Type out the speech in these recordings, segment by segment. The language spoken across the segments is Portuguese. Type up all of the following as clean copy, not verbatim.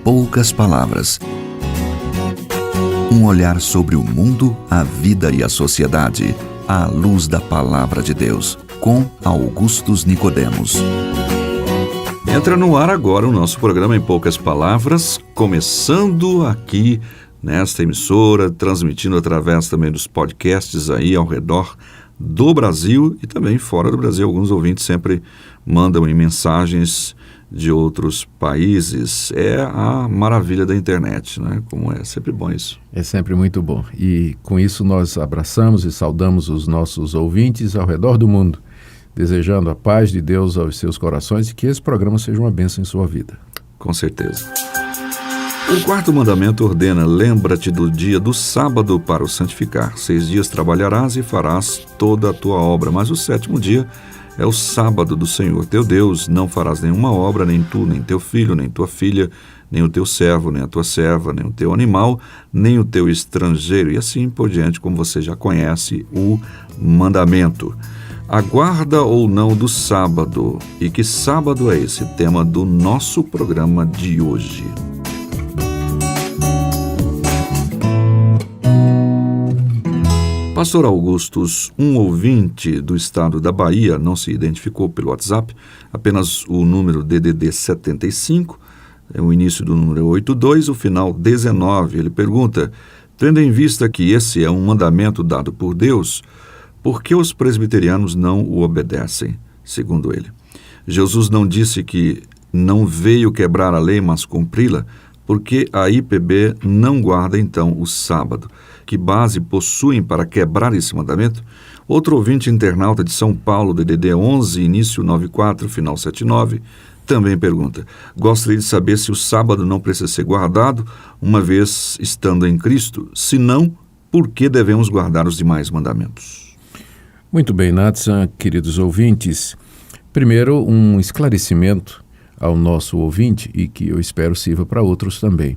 poucas palavras. Um olhar sobre o mundo, a vida e a sociedade, à luz da Palavra de Deus, com Augustus Nicodemos. Entra no ar agora o nosso programa Em Poucas Palavras, começando aqui nesta emissora, transmitindo através também dos podcasts aí ao redor do Brasil e também fora do Brasil. Alguns ouvintes sempre mandam em mensagens de outros países. É a maravilha da internet, né? Como é sempre bom isso. É sempre muito bom. E com isso nós abraçamos e saudamos os nossos ouvintes ao redor do mundo, desejando a paz de Deus aos seus corações e que esse programa seja uma bênção em sua vida. Com certeza. O quarto mandamento ordena: lembra-te do dia do sábado para o santificar. 6 dias trabalharás e farás toda a tua obra, mas o 7º dia é o sábado do Senhor teu Deus. Não farás nenhuma obra, nem tu, nem teu filho, nem tua filha, nem o teu servo, nem a tua serva, nem o teu animal, nem o teu estrangeiro, e assim por diante, como você já conhece o mandamento. A guarda ou não do sábado. E que sábado é esse? Tema do nosso programa de hoje. Pastor Augustus, um ouvinte do estado da Bahia, não se identificou pelo WhatsApp, apenas o número DDD 75, o início do número é 82, o final 19. Ele pergunta: tendo em vista que esse é um mandamento dado por Deus, por que os presbiterianos não o obedecem, segundo ele? Jesus não disse que não veio quebrar a lei, mas cumpri-la? Porque a IPB não guarda, então, o sábado. Que base possuem para quebrar esse mandamento? Outro ouvinte internauta de São Paulo, DDD 11, início 94, final 79, também pergunta: gostaria de saber se o sábado não precisa ser guardado, uma vez estando em Cristo? Se não, por que devemos guardar os demais mandamentos? Muito bem, Natsan, queridos ouvintes. Primeiro, um esclarecimento ao nosso ouvinte e que eu espero sirva para outros também.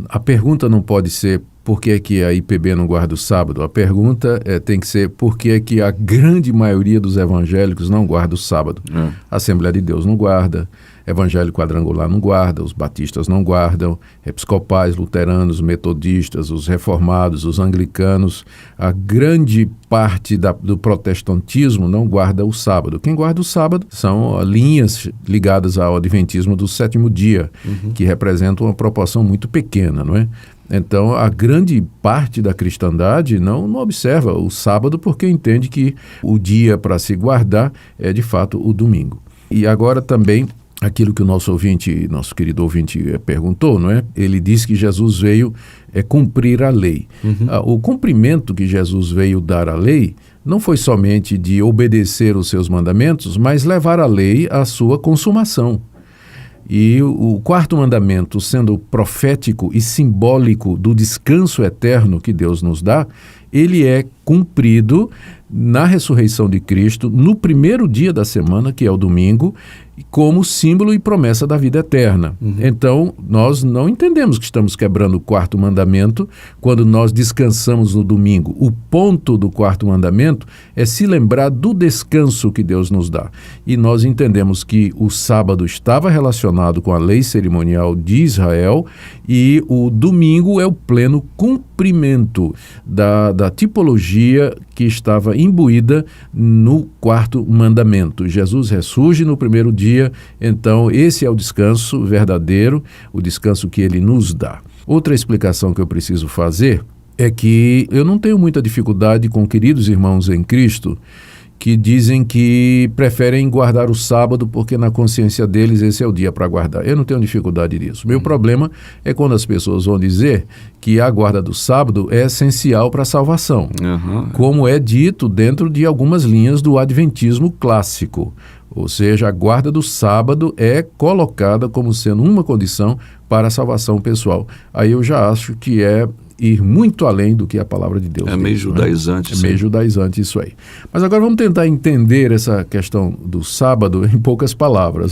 A pergunta não pode ser por que é que a IPB não guarda o sábado. A pergunta tem que ser por que é que a grande maioria dos evangélicos não guarda o sábado. A Assembleia de Deus não guarda, Evangelho Quadrangular não guarda, os batistas não guardam, episcopais, luteranos, metodistas, os reformados, os anglicanos, a grande parte do protestantismo não guarda o sábado. Quem guarda o sábado são linhas ligadas ao adventismo do 7º dia, que representam uma proporção muito pequena, não é? Então, a grande parte da cristandade não observa o sábado porque entende que o dia para se guardar é, de fato, o domingo. E agora também, aquilo que o nosso querido ouvinte perguntou, não é? Ele disse que Jesus veio cumprir a lei. O cumprimento que Jesus veio dar à lei não foi somente de obedecer os seus mandamentos, mas levar a lei à sua consumação. E o quarto mandamento, sendo profético e simbólico do descanso eterno que Deus nos dá, ele é cumprido na ressurreição de Cristo, no primeiro dia da semana, que é o domingo, como símbolo e promessa da vida eterna. Então, nós não entendemos que estamos quebrando o quarto mandamento quando nós descansamos no domingo. O ponto do quarto mandamento é se lembrar do descanso que Deus nos dá. E nós entendemos que o sábado estava relacionado com a lei cerimonial de Israel e o domingo é o pleno cumprimento da tipologia que estava imbuída no quarto mandamento. Jesus ressurge no primeiro dia, então esse é o descanso verdadeiro, o descanso que ele nos dá. Outra explicação que eu preciso fazer é que eu não tenho muita dificuldade com queridos irmãos em Cristo que dizem que preferem guardar o sábado porque na consciência deles esse é o dia para guardar. Eu não tenho dificuldade disso. Meu problema é quando as pessoas vão dizer que a guarda do sábado é essencial para a salvação, como é dito dentro de algumas linhas do adventismo clássico. Ou seja, a guarda do sábado é colocada como sendo uma condição para a salvação pessoal. Aí eu já acho que é ir muito além do que a palavra de Deus diz. É meio judaizante. É meio judaizante isso aí. Mas agora vamos tentar entender essa questão do sábado em poucas palavras.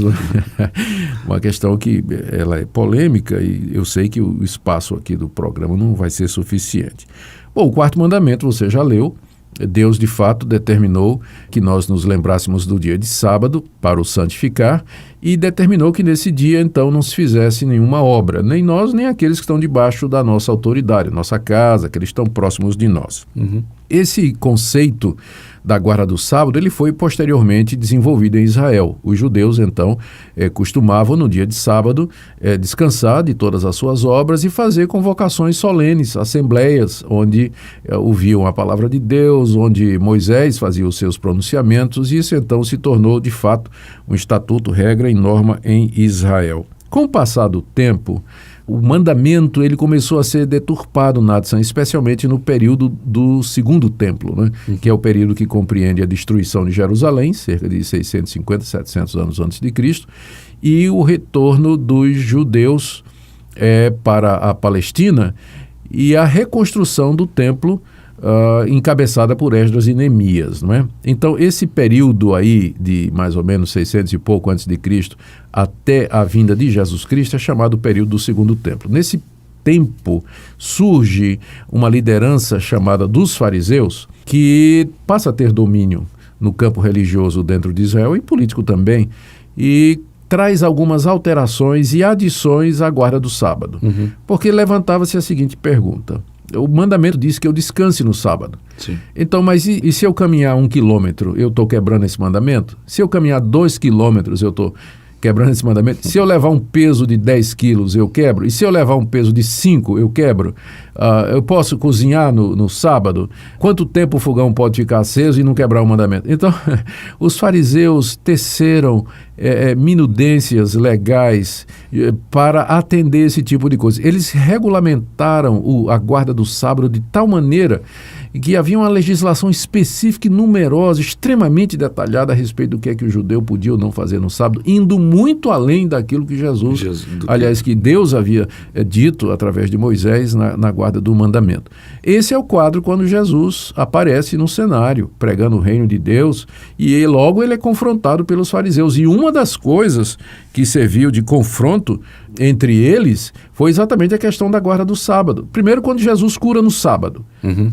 Uma questão que ela é polêmica e eu sei que o espaço aqui do programa não vai ser suficiente. Bom, o quarto mandamento você já leu, Deus, de fato, determinou que nós nos lembrássemos do dia de sábado para o santificar e determinou que nesse dia, então, não se fizesse nenhuma obra, nem nós, nem aqueles que estão debaixo da nossa autoridade, nossa casa, aqueles que estão próximos de nós. Esse conceito da guarda do sábado, ele foi posteriormente desenvolvido em Israel. Os judeus, então, costumavam no dia de sábado descansar de todas as suas obras e fazer convocações solenes, assembleias, onde ouviam a palavra de Deus, onde Moisés fazia os seus pronunciamentos, e isso então se tornou, de fato, um estatuto, regra e norma em Israel. Com o passar do tempo, o mandamento ele começou a ser deturpado, Nathan, especialmente no período do Segundo Templo, né? Que é o período que compreende a destruição de Jerusalém, cerca de 650, 700 anos antes de Cristo, e o retorno dos judeus para a Palestina e a reconstrução do templo encabeçada por Esdras e Neemias, não é? Então, esse período aí de mais ou menos 600 e pouco antes de Cristo até a vinda de Jesus Cristo é chamado período do Segundo Templo. Nesse tempo surge uma liderança chamada dos fariseus que passa a ter domínio no campo religioso dentro de Israel e político também, e traz algumas alterações e adições à guarda do sábado. Porque levantava-se a seguinte pergunta: o mandamento diz que eu descanse no sábado. Sim. Então, mas e se eu caminhar 1 quilômetro, eu estou quebrando esse mandamento? Se eu caminhar 2 quilômetros, eu estou quebrando esse mandamento? Se eu levar um peso de 10 quilos, eu quebro? E se eu levar um peso de 5, eu quebro? Eu posso cozinhar no sábado? Quanto tempo o fogão pode ficar aceso e não quebrar o mandamento? Então, os fariseus teceram minudências legais para atender esse tipo de coisa. Eles regulamentaram a guarda do sábado de tal maneira que havia uma legislação específica e numerosa, extremamente detalhada a respeito do que é que o judeu podia ou não fazer no sábado, indo muito além daquilo que que Deus havia dito através de Moisés na guarda do mandamento. Esse é o quadro quando Jesus aparece no cenário, pregando o reino de Deus, e logo ele é confrontado pelos fariseus. E uma das coisas que serviu de confronto entre eles foi exatamente a questão da guarda do sábado. Primeiro, quando Jesus cura no sábado.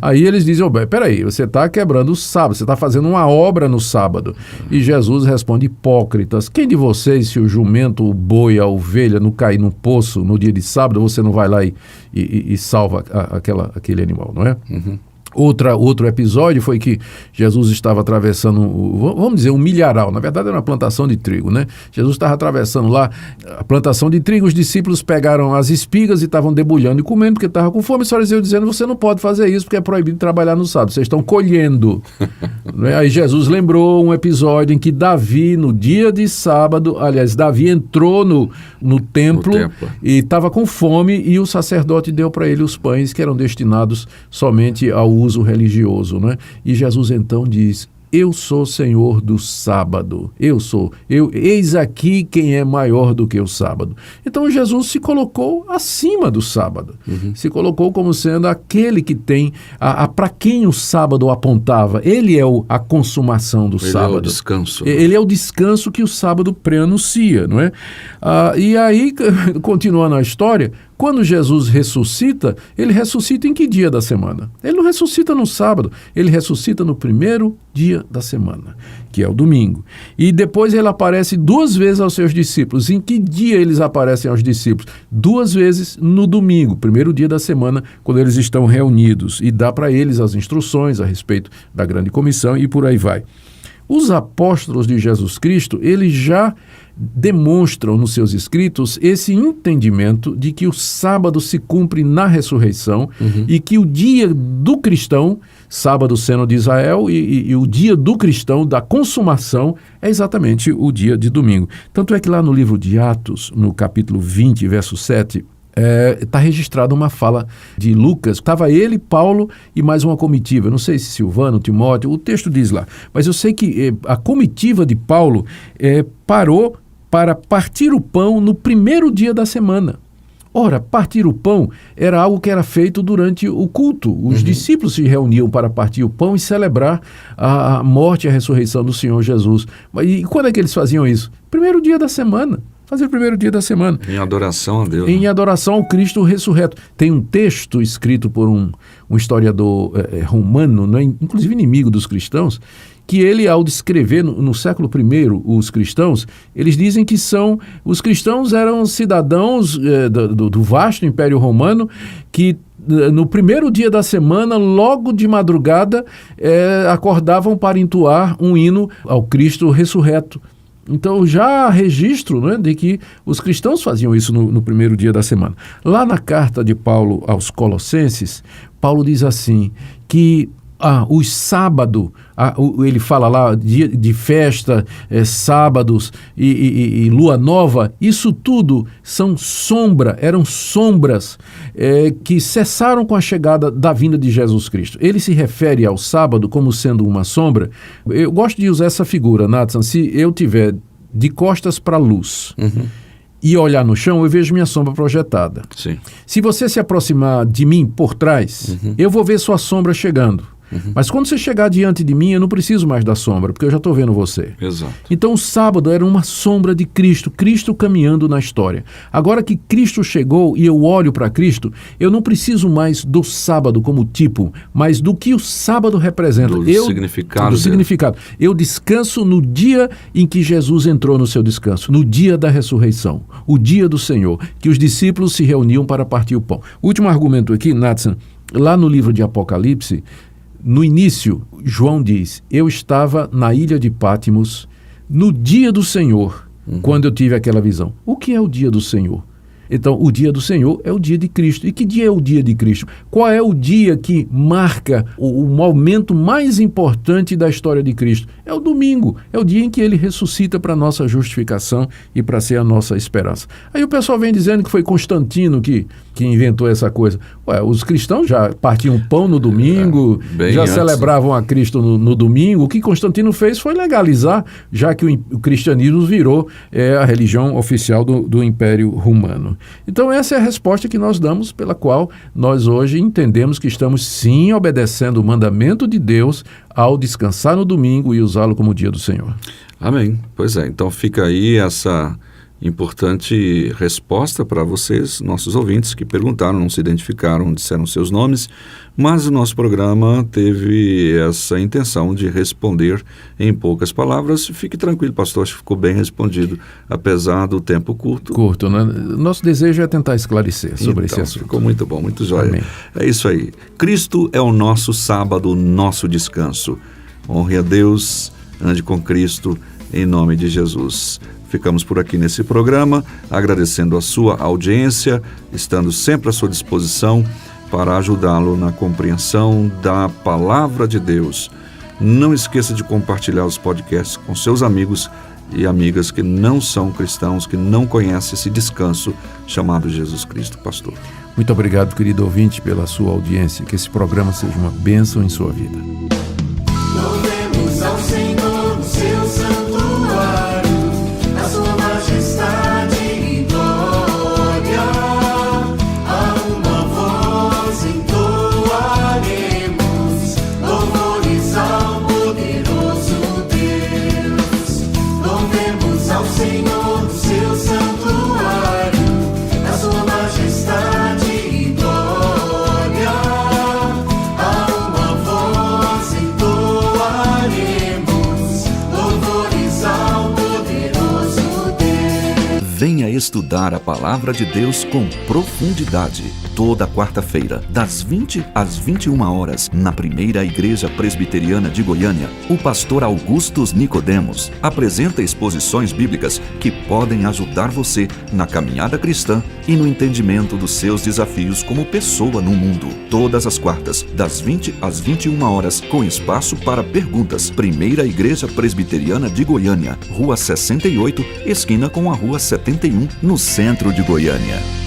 Aí eles dizem: peraí, você está quebrando o sábado, você está fazendo uma obra no sábado. E Jesus responde: hipócritas, quem de vocês, se o jumento, o boi, a ovelha não cair num poço no dia de sábado, você não vai lá e salva aquele animal, não é? Outro episódio foi que Jesus estava atravessando, vamos dizer, um milharal. Na verdade, era uma plantação de trigo, né? Jesus estava atravessando lá a plantação de trigo. Os discípulos pegaram as espigas e estavam debulhando e comendo porque estavam com fome. Os fariseus dizendo: você não pode fazer isso porque é proibido trabalhar no sábado. Vocês estão colhendo. Né? Aí Jesus lembrou um episódio em que Davi, no dia de sábado, Davi entrou no templo e estava com fome, e o sacerdote deu para ele os pães que eram destinados somente ao uso religioso, né? E Jesus então diz: eu sou Senhor do sábado, eis aqui quem é maior do que o sábado. Então Jesus se colocou acima do sábado, se colocou como sendo aquele que tem, para quem o sábado apontava. Ele é a consumação do sábado. Ele é o descanso. Ele é o descanso que o sábado preanuncia, não é? E aí, continuando a história, quando Jesus ressuscita, ele ressuscita em que dia da semana? Ele não ressuscita no sábado, ele ressuscita no primeiro dia da semana, que é o domingo. E depois ele aparece 2 vezes aos seus discípulos. Em que dia eles aparecem aos discípulos? 2 vezes no domingo, primeiro dia da semana, quando eles estão reunidos, e dá para eles as instruções a respeito da grande comissão e por aí vai. Os apóstolos de Jesus Cristo, eles já demonstram nos seus escritos esse entendimento de que o sábado se cumpre na ressurreição e que o dia do cristão, sábado sendo de Israel, e o dia do cristão, da consumação, é exatamente o dia de domingo. Tanto é que lá no livro de Atos, no capítulo 20, verso 7, está registrada uma fala de Lucas. Estava ele, Paulo e mais uma comitiva. Eu não sei se Silvano, Timóteo, o texto diz lá. Mas eu sei que a comitiva de Paulo parou para partir o pão no primeiro dia da semana. Ora, partir o pão era algo que era feito durante o culto. Os discípulos se reuniam para partir o pão e celebrar a morte e a ressurreição do Senhor Jesus. E quando é que eles faziam isso? Primeiro dia da semana. Fazer o primeiro dia da semana. Em adoração a Deus. Em adoração ao Cristo ressurreto. Tem um texto escrito por um historiador romano, né, inclusive inimigo dos cristãos, que ele, ao descrever no século I os cristãos, eles dizem que os cristãos eram cidadãos do vasto Império Romano que no primeiro dia da semana, logo de madrugada, acordavam para entoar um hino ao Cristo ressurreto. Então já há registro, né, de que os cristãos faziam isso no primeiro dia da semana. Lá na carta de Paulo aos Colossenses, Paulo diz assim, que os sábados, ele fala lá dia de festa, sábados e lua nova, isso tudo eram sombras que cessaram com a chegada da vinda de Jesus Cristo. Ele se refere ao sábado como sendo uma sombra. Eu gosto de usar essa figura, Nathan. Se eu tiver de costas para a luz, e olhar no chão, eu vejo minha sombra projetada. Sim. Se você se aproximar de mim por trás, eu vou ver sua sombra chegando. Mas quando você chegar diante de mim, eu não preciso mais da sombra, porque eu já estou vendo você. Exato. Então o sábado era uma sombra de Cristo, Cristo caminhando na história. Agora que Cristo chegou e eu olho para Cristo, eu não preciso mais do sábado como tipo, mas do que o sábado representa. Do significado. Eu descanso no dia em que Jesus entrou no seu descanso, no dia da ressurreição, o dia do Senhor, que os discípulos se reuniam para partir o pão. O último argumento aqui, Nathan, lá no livro de Apocalipse, no início, João diz, eu estava na ilha de Pátimos no dia do Senhor, quando eu tive aquela visão. O que é o dia do Senhor? Então, o dia do Senhor é o dia de Cristo. E que dia é o dia de Cristo? Qual é o dia que marca o momento mais importante da história de Cristo? É o domingo. É o dia em que ele ressuscita para a nossa justificação e para ser a nossa esperança. Aí o pessoal vem dizendo que foi Constantino que inventou essa coisa. Os cristãos já partiam pão no domingo, já celebravam a Cristo no domingo. O que Constantino fez foi legalizar, já que o cristianismo virou a religião oficial do Império Romano. Então essa é a resposta que nós damos, pela qual nós hoje entendemos que estamos sim obedecendo o mandamento de Deus ao descansar no domingo e usá-lo como dia do Senhor. Amém. Pois é, então fica aí essa importante resposta para vocês, nossos ouvintes que perguntaram, não se identificaram, disseram seus nomes, mas o nosso programa teve essa intenção de responder em poucas palavras. Fique tranquilo, pastor, acho que ficou bem respondido, apesar do tempo curto. Curto, né? Nosso desejo é tentar esclarecer sobre esse assunto. Ficou muito bom, muito jóia. Amém. É isso aí. Cristo é o nosso sábado, o nosso descanso. Honre a Deus, ande com Cristo, em nome de Jesus. Ficamos por aqui nesse programa, agradecendo a sua audiência, estando sempre à sua disposição para ajudá-lo na compreensão da Palavra de Deus. Não esqueça de compartilhar os podcasts com seus amigos e amigas que não são cristãos, que não conhecem esse descanso chamado Jesus Cristo, pastor. Muito obrigado, querido ouvinte, pela sua audiência. Que esse programa seja uma bênção em sua vida. Louvemos ao Senhor no seu santuário, a sua majestade e glória. A uma voz entoaremos louvores ao poderoso Deus. Louvemos ao Senhor no seu santuário, a sua majestade e glória. A uma voz entoaremos louvores ao poderoso Deus. Venha estudar a Palavra de Deus com profundidade. Toda quarta-feira, das 20 às 21 horas, na Primeira Igreja Presbiteriana de Goiânia, o pastor Augustus Nicodemos apresenta exposições bíblicas que podem ajudar você na caminhada cristã e no entendimento dos seus desafios como pessoa no mundo. Todas as quartas, das 20 às 21 horas, com espaço para perguntas. Primeira Igreja Presbiteriana de Goiânia, Rua 68, esquina com a Rua 71, no centro de Goiânia.